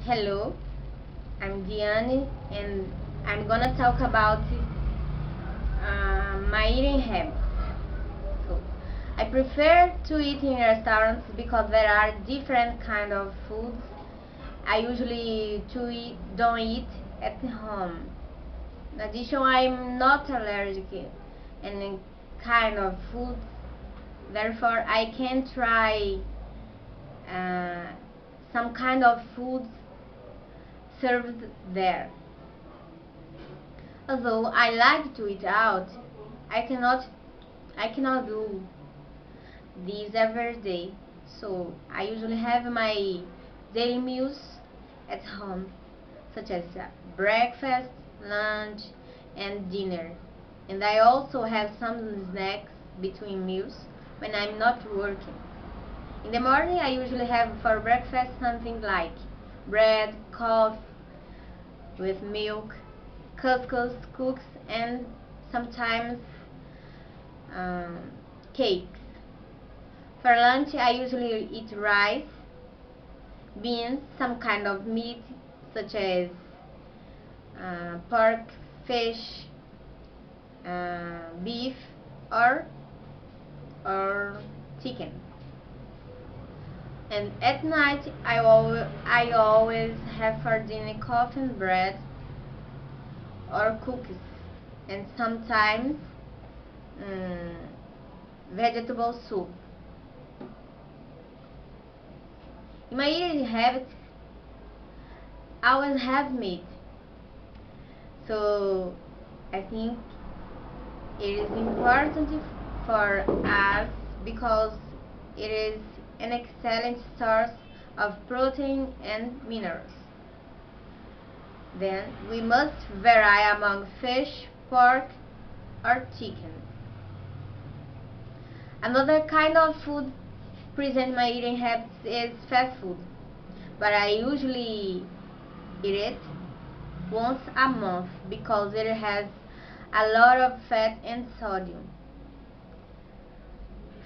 Hello, I'm Dianne and I'm gonna talk about my eating habits. So, I prefer to eat in restaurants because there are different kind of foods I usually don't eat at home. In addition, I'm not allergic any kind of foods, therefore I can try uh, some kind of foods served there. Although I like to eat out, I cannot I cannot do this every day. So I usually have my daily meals at home, such as breakfast, lunch, and dinner. And I also have some snacks between meals when I'm not working. In the morning, I usually have for breakfast something like bread, coffee with milk, couscous, cookies, and sometimes um, cakes. For lunch, I usually eat rice, beans, some kind of meat such as pork, fish, beef, or or chicken. And at night, I always have for dinner coffee and bread or cookies, and sometimes um, vegetable soup. In my eating habits, I always have meat, so I think it is important for us because it is an excellent source of protein and minerals. Then we must vary among fish, pork, or chicken. Another kind of food present my eating habits is fast food, but I usually eat it once a month because it has a lot of fat and sodium.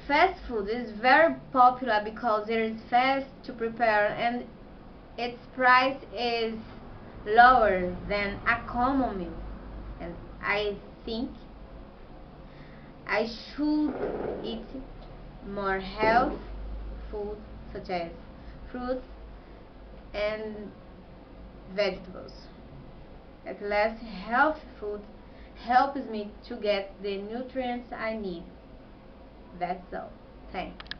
Fast food is very popular because it is fast to prepare and its price is lower than a common meal. And I think I should eat more health food such as fruits and vegetables. At last, healthy food helps me to get the nutrients I need. That's all. Thanks.